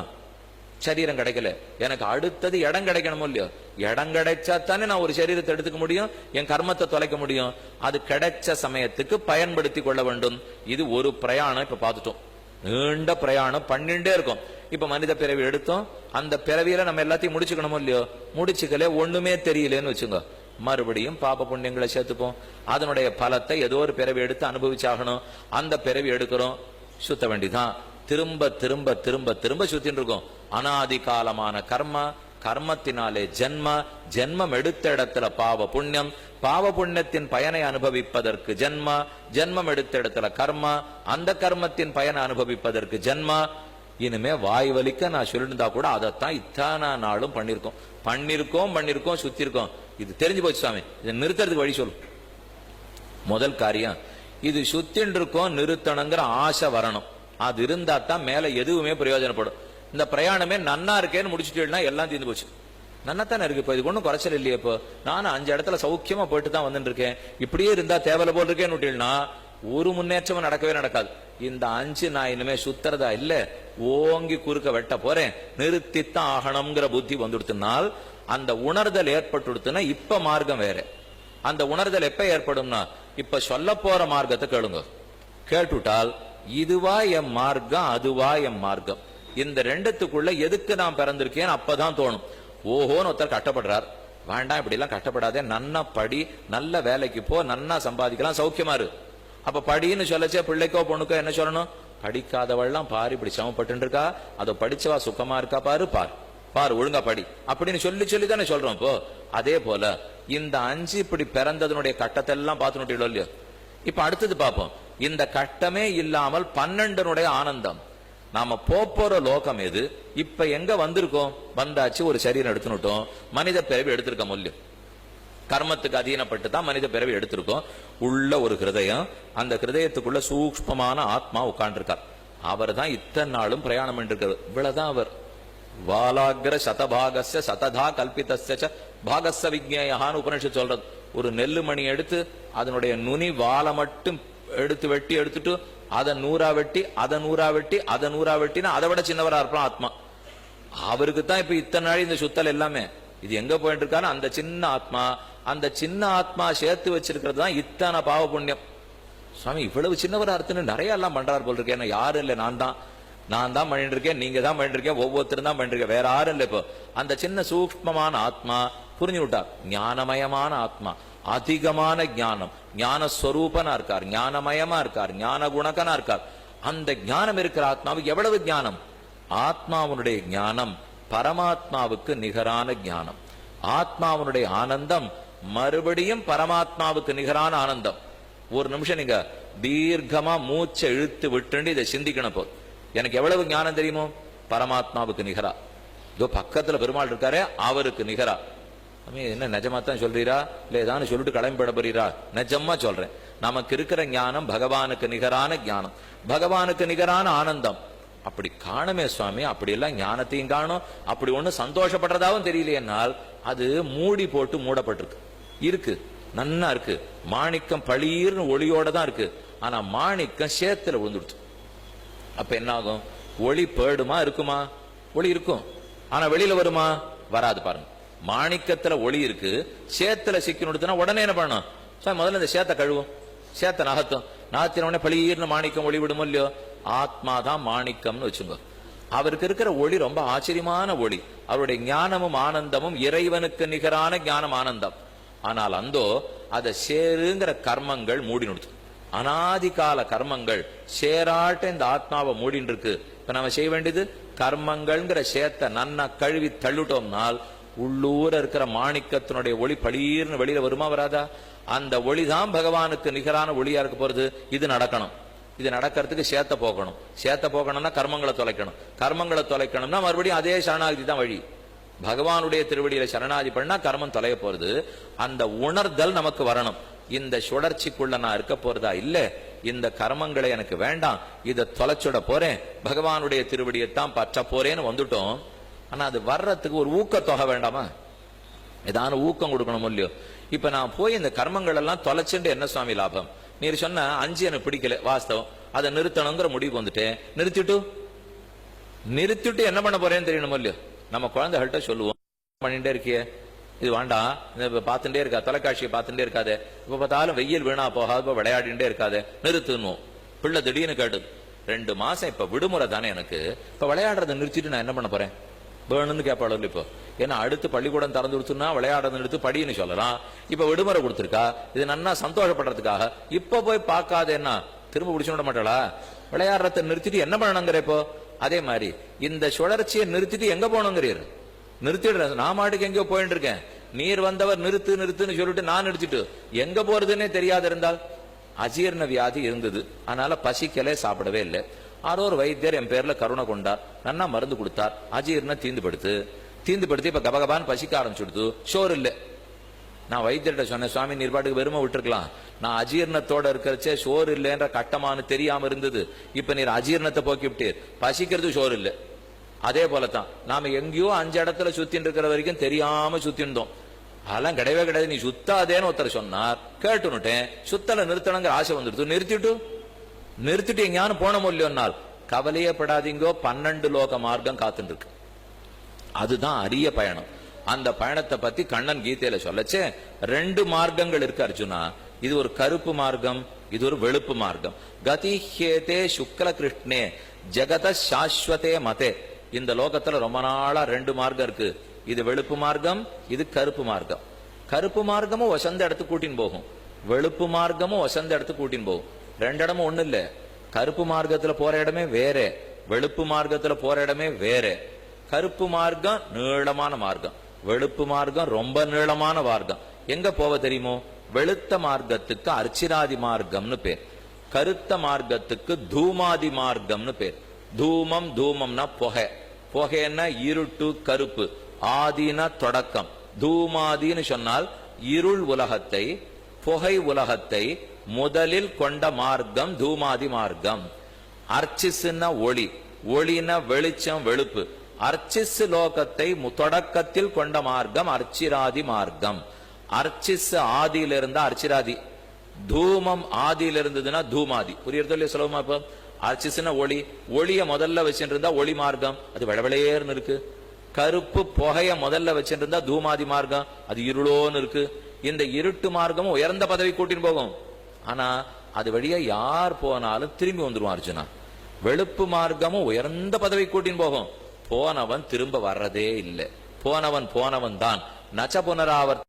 சரீரம் கிடைக்கல, எனக்கு அடுத்தது இடம் கிடைக்கணுமோ இல்லையோ? இடம் கிடைச்சா தானே நான் ஒரு சரீரத்தை எடுத்துக்க முடியும், என் கர்மத்தை தொலைக்க முடியும். அது கிடைச்ச சமயத்துக்கு பயன்படுத்தி கொள்ள வேண்டும். இது ஒரு பிரயாணம். இப்ப பார்த்துட்டோம், நீண்ட பிரயாணம் பண்ணிட்டே இருக்கும். இப்ப மனித பிறவி எடுத்தோம். அந்த பிறவியில நம்ம எல்லாத்தையும் முடிச்சுக்கணுமோ இல்லையோ? முடிச்சுக்கல, ஒண்ணுமே தெரியலன்னு வச்சுங்க, மறுபடியும் பாப புண்ணியங்களை சேர்த்துப்போம். அதனுடைய பலத்தை ஏதோ ஒரு பிறவி எடுத்து அனுபவிச்சாகணும். அந்த பிறவி எடுக்கிறோம், சுத்த வேண்டிதான். திரும்ப திரும்ப திரும்ப திரும்ப சுத்தின்னு இருக்கும். அனாதி காலமான கர்ம, கர்மத்தினாலே ஜென்ம, ஜென்மம் எடுத்த இடத்துல பாவ புண்ணியம், பாவ புண்ணியத்தின் பயனை அனுபவிப்பதற்கு ஜென்ம, ஜென்மம் எடுத்த இடத்துல கர்ம, அந்த கர்மத்தின் பயனை அனுபவிப்பதற்கு ஜென்ம. இனிமே வாய் வலிக்க நான் சொல்லிருந்தா கூட அதைத்தான் இத்தனை நாளும் பண்ணிருக்கோம் சுத்தி இருக்கோம். இது தெரிஞ்சு போச்சு சாமி, இதை நிறுத்துறதுக்கு வழி சொல்லு. முதல் காரியம், இது சுத்தின்னு இருக்கோம் நிறுத்தணுங்கிற ஆசை வரணும். அது இருந்தா தான் மேல எதுவுமே பிரயோஜனப்படும். இந்த பிரயாணமே நன்னா இருக்கேன்னு முடிச்சுட்டேன்னா எல்லாம் தீர்ந்து போச்சு. நன்னாத்தானே இருக்கு, இப்போ இதுக்கு ஒன்றும் குறைச்சல் இல்லையே. இப்போ நானும் 5 இடத்துல சௌக்கியமா போயிட்டு தான் வந்துட்டு இருக்கேன். இப்படியே இருந்தா தேவையில்ல போல் இருக்கேன்னு விட்டீங்கன்னா ஒரு முன்னேற்றமும் நடக்கவே நடக்காது. இந்த 5 நான் இனிமே சுத்துறதா இல்ல, ஓங்கி குறுக்க வெட்ட போறேன், நிறுத்தித்தான் ஆகணுங்கிற புத்தி வந்துடுத்துனால் அந்த உணர்தல் ஏற்பட்டுடுத்துன்னா இப்ப மார்க்கம் வேற. அந்த உணர்தல் எப்ப ஏற்படும்னா இப்ப சொல்ல போற மார்க்கத்தை கேளுங்க. கேட்டுட்டால் இதுவா என் மார்க்கம் அதுவா என் மார்க்கம், இந்த ரெண்டுத்துக்குள்ள எதுக்கு நான் பிறந்திருக்கேன் அப்பதான் தோணும். ஓஹோன்னு ஒருத்தர் கஷ்டப்படுறார், வேண்டாம் இப்படி எல்லாம் கஷ்டப்படாதே, நன்னா படி, நல்ல வேலைக்கு போ, நன்னா சம்பாதிக்கலாம், சௌக்கியமா இரு. அப்ப படின்னு சொல்லச்சே பிள்ளைக்கோ பொண்ணுக்கோ என்ன சொல்லணும்? படிக்காதவள்லாம் பாரு இப்படி சமப்பட்டு இருக்கா, அதை படிச்சவா சுகமா இருக்கா பாரு ஒழுங்கா படி அப்படின்னு சொல்லி தானே சொல்றோம். இப்போ அதே போல இந்த 5 இப்படி பிறந்ததனுடைய கட்டத்தை எல்லாம் பார்த்துட்டு இல்லையோ. இப்ப அடுத்தது பார்ப்போம், இந்த கட்டமே இல்லாமல் 12னுடைய ஆனந்தம். நாம போற லோகம் எது? இப்ப எங்க வந்திருக்கோம்? வந்தாச்சு, ஒரு சரீரம் எடுத்துட்டோம், மனித பிறவி எடுத்திருக்க முடியும். கர்மத்துக்கு அதீனப்பட்டு தான் மனித பிறவி எடுத்திருக்கோம். உள்ள ஒரு ஹிருதயம், அந்த ஹிருதயத்துக்குள்ள சூக்ஷ்மமான ஆத்மா உட்கார்ந்துருக்கார். அவர் தான் இத்தனை நாளும் பிரயாணம் பண்ணிருக்காரு. இவ்வளவுதான் அவர். வாலாகிர சதபாகஸ்ய சததா கல்பிதஸ்ய பாகஸ்ய விஜ்ஞேயான்னு உபனிஷத் சொல்றது. ஒரு நெல்லு மணி எடுத்து அதனுடைய நுனி வாழை மட்டும் எடுத்து வெட்டி எடுத்துட்டு அதை 100 வெட்டி அதை 100 வெட்டினா அதை விட சின்னவரா இருப்பான் ஆத்மா. அவருக்கு தான் இப்ப இத்தனை நாள் இந்த சுத்தல் எல்லாமே. இது எங்க போயிட்டு இருக்காரு? அந்த சின்ன ஆத்மா. அந்த சின்ன ஆத்மா சேர்த்து வச்சிருக்கிறது தான் இத்தனை பாவ புண்ணியம். சுவாமி இவ்வளவு சின்னவரா இருக்குன்னு நிறைய எல்லாம் பண்றாரு போல் இருக்கேன். யாரும் இல்லை, நான் தான் பண்ணிட்டு இருக்கேன், நீங்க தான் பண்ணிட்டு இருக்கேன், ஒவ்வொருத்தரும் தான் பண்ணிட்டு இருக்கேன், வேற யாரும் இல்லை. இப்போ அந்த சின்ன சூக்ஷ்மமான ஆத்மா புரிஞ்சு விட்டார். ஞானமயமான ஆத்மா, அதிகமான ஞானம், ஞானஸ்வரூபனா இருக்கார், ஞானமயமா இருக்கார், ஞான குணகனா இருக்கார். அந்த ஞானம் இருக்கிற ஆத்மாவுக்கு எவ்வளவு ஞானம்? ஆத்மாவுடைய ஞானம் பரமாத்மாவுக்கு நிகரான ஞானம். ஆத்மாவுடைய ஆனந்தம் மறுபடியும் பரமாத்மாவுக்கு நிகரான ஆனந்தம். ஒரு நிமிஷம் நீங்க தீர்க்கமா மூச்சை இழுத்து விட்டு இதை சிந்திக்கணும். போது எனக்கு எவ்வளவு ஞானம் தெரியுமோ? பரமாத்மாவுக்கு நிகரா. இதோ பக்கத்துல பெருமாள் இருக்காரே அவருக்கு நிகரா. என்ன நிஜமா தான் சொல்றீரா இல்ல ஏதான்னு சொல்லிட்டு கிளம்பிட போறீரா? நிஜமா சொல்றேன். நமக்கு இருக்கிற ஞானம் பகவானுக்கு நிகரான ஞானம், பகவானுக்கு நிகரான ஆனந்தம். அப்படி காணுமே சுவாமி, அப்படி எல்லாம் ஞானத்தையும் காணும், அப்படி ஒண்ணு சந்தோஷப்படுறதாவும் தெரியலையென்னால் அது மூடி போட்டு மூடப்பட்டிருக்கு. இருக்கு, நன்னா இருக்கு, மாணிக்கம் பளீர்னு ஒளியோட தான் இருக்கு. ஆனா மாணிக்கம் சேத்துல விழுந்துடுச்சு. அப்ப என்ன ஆகும்? ஒளி போயிடுமா இருக்குமா? ஒளி இருக்கும், ஆனா வெளியில வருமா? வராது. பாருங்க, மாணிக்கத்துல ஒளி இருக்கு, சேத்துல சிக்கணுடுத்துனா உடனே என்ன பண்ணணும்? முதல்ல இந்த சேத்தை கழுவும், சேத்தை நகத்தின உடனே பளீர்னு மாணிக்கம் ஒளி விடுமோ இல்லையோ? ஆத்மாதான் மாணிக்கம்னு வச்சுங்க. அவருக்கு இருக்கிற ஒளி ரொம்ப ஆச்சரியமான ஒளி. அவருடைய ஞானமும் ஆனந்தமும் இறைவனுக்கு நிகரான ஞானம் ஆனந்தம். ஆனால் அந்தோ அதை சேருங்கிற கர்மங்கள் மூடினுடுது. அனாதிகால கர்மங்கள் சேராட்ட இந்த ஆத்மாவை மூடின்னு இருக்கு. இப்ப நம்ம செய்ய வேண்டியது கர்மங்கள்ங்கிற சேத்தை நன்னா கழுவி தள்ளுட்டோம்னால் உள்ளூர இருக்கிற மாணிக்கத்தினுடைய ஒளி பளீர்னு வெளியில வருமா வராதா? அந்த ஒளிதான் பகவானுக்கு நிகரான ஒளியா இருக்க போறது. இது நடக்கணும். இது நடக்கிறதுக்கு சேத்த போகணும்னா கர்மங்களை தொலைக்கணும்னா மறுபடியும் அதே சரணாகதி தான் வழி. பகவானுடைய திருவடியில சரணாதி பண்ணா கர்மம் தொலைய போறது. அந்த உணர்தல் நமக்கு வரணும். இந்த சுழற்சிக்குள்ள நான் இருக்க போறதா இல்ல, இந்த கர்மங்களை எனக்கு வேண்டாம், இதை தொலைச்சுட போறேன், பகவானுடைய திருவடியைத்தான் பற்ற போறேன்னு வந்துட்டோம். ஆனா அது வர்றதுக்கு ஒரு ஊக்கத்தொகை வேண்டாமா? ஏதான ஊக்கம் கொடுக்கணும் இல்லையோ? இப்ப நான் போய் இந்த கர்மங்கள் எல்லாம் தொலைச்சுட்டு என்ன சுவாமி லாபம்? நீர் சொன்ன 5 எனக்கு பிடிக்கல, வாஸ்தவம், அதை நிறுத்தணுங்கிற முடிவுக்கு வந்துட்டேன். நிறுத்திட்டு என்ன பண்ண போறேன்னு தெரியணும் இல்லையோ? நம்ம குழந்தைகள்கிட்ட சொல்லுவோம், பண்ணிட்டே இருக்கிய, இது வேண்டாம், பார்த்துட்டே இருக்கா, தொலைக்காட்சியை பார்த்துட்டே இருக்காது, இப்ப பார்த்தாலும் வெயில் வீணா போகாது, விளையாடிட்டே இருக்காது, நிறுத்துணும். பிள்ளை திடீர்னு கேட்டது, 2 மாசம் இப்ப விடுமுறை தானே எனக்கு, இப்ப விளையாடுறதை நிறுத்திட்டு நான் என்ன பண்ண போறேன் வேணும்னு கேட்பாளு. இப்போ ஏன்னா அடுத்து பள்ளிக்கூடம் திறந்து கொடுத்துனா விளையாடுறது எடுத்து படின்னு சொல்லலாம். இப்ப விடுமுறை கொடுத்துருக்கா, இது நன்னா சந்தோஷப்படுறதுக்காக. இப்ப போய் பார்க்காத என்ன திரும்ப பிடிச்சு விட மாட்டாளா? விளையாடுறத நிறுத்திட்டு என்ன பண்ணணுங்கிற? இப்போ அதே மாதிரி இந்த சுழற்சியை நிறுத்திட்டு எங்க போகணுங்கிறீர்? நிறுத்திடுற நான் மாட்டுக்கு எங்கேயோ போயிட்டு இருக்கேன், நீர் வந்தவர் நிறுத்துன்னு சொல்லிட்டு நான் நிறுத்திட்டு எங்க போறதுன்னே தெரியாது இருந்தால். அஜீர்ண வியாதி இருந்தது, அதனால பசிக்கலே, சாப்பிடவே இல்லை. ஆரோ ஒரு வைத்தியர் என் பேர்ல கருணை கொண்டார், நன்னா மருந்து கொடுத்தார், அஜீர்ணம் தீந்துபடுத்து இப்ப கபகபான்னு பசிக்க ஆரம்பிச்சுடுது, ஷோர் இல்ல. நான் வைத்தியர்கிட்ட சொன்னேன், சுவாமி நீர்பாட்டுக்கு வெறுமை விட்டுருக்கலாம், நான் அஜீர்ணத்தோட இருக்கிறச்சே ஷோர் இல்லைன்ற கட்டமானு தெரியாம இருந்தது, இப்ப நீர் அஜீர்ணத்தை போக்கி விட்டீர், பசிக்கிறது ஷோர் இல்ல. அதே போலதான் நாம எங்கேயோ 5 இடத்துல சுத்தின்னு இருக்கிற வரைக்கும் தெரியாம சுத்திருந்தோம், அதெல்லாம் கிடையவே கிடையாது, நீ சுத்தாதேன்னு ஒருத்தர் சொன்னார், கேட்டுனுட்டேன், சுத்தல நிறுத்தணுங்கிற ஆசை வந்துடுது, நிறுத்திட்டு எங்கேயானு போன இல்லையோன்னால் கவலையே படாதீங்கோ, 12 லோக மார்க்கம் காத்துட்டு இருக்கு. அதுதான் அரிய பயணம். அந்த பயணத்தை பத்தி கண்ணன் கீதையில சொல்லச்சே 2 மார்க்கங்கள் இருக்கு அர்ஜுனா. இது ஒரு கருப்பு மார்க்கம், இது ஒரு வெளுப்பு மார்க்கம். கதி ஹேதே சுக்ல கிருஷ்ணே ஜெகத சாஸ்வதே மதே. இந்த லோகத்துல ரொம்ப நாளா 2 மார்க்கம் இருக்கு. இது வெளுப்பு மார்க்கம், இது கருப்பு மார்க்கம். கருப்பு மார்க்கமும் வசந்த இடத்துக்கு கூட்டின்னு போகும், வெளுப்பு மார்க்கமும் வசந்த இடத்துக்கு கூட்டின்னு போகும். 2 இடமும் ஒண்ணு இல்ல. கருப்பு மார்க்கத்துல போற இடமே வேற, வெளுப்பு மார்க்கத்துல போற இடமே வேற. கருப்பு மார்க்கம் நீளமான மார்க்கம், வெளுப்பு மார்க்கம் ரொம்ப நீளமான மார்க்கம். எங்க போவ தெரியுமோ? வெளுத்த மார்க்கத்துக்கு அர்ச்சிராதி மார்க்கம்னு பேர், கருத்த மார்க்கத்துக்கு தூமாதி மார்க்கம்னு பேர். தூமம்னா புகை, புகைன்னா இருட்டு கருப்பு, ஆதினா தொடக்கம். தூமாதின்னு சொன்னால் இருள் உலகத்தை, புகை உலகத்தை முதலில் கொண்ட மார்க்கம் தூமாதி மார்க்கம். அர்ச்சிஸ்னா ஒளி, ஒளினா வெளிச்சம் வெளுப்பு. அர்ச்சிஸ் லோகத்தை தொடக்கத்தில் கொண்ட மார்க்கம் அர்ச்சிராதி மார்க்கம். அர்ச்சிஸ் ஆதியில இருந்தா அர்ச்சிராதி, தூமம் ஆதியில இருந்ததுன்னா தூமாதி. புரியுறதோ இல்லையா சுலபமா? இப்ப அர்ச்சிஸ்னா ஒளி, ஒளிய முதல்ல வச்சுட்டு இருந்தா ஒளி மார்க்கம், அது வெளவெளேர்னு இருக்கு. கருப்பு புகைய முதல்ல வச்சுட்டு இருந்தா தூமாதி மார்க்கம், அது இருளோன்னு இருக்கு. இந்த இருட்டு மார்க்கமும் உயர்ந்த பதவி கூட்டின்னு போகும், ஆனா அது வழியா யார் போனாலும் திரும்பி வந்துருவான் அர்ஜுனா. வெளுப்பு மார்க்கமும் உயர்ந்த பதவி கூட்டின்னு போகும், போனவன் திரும்ப வர்றதே இல்லை. போனவன் தான். நச்ச புனராவர்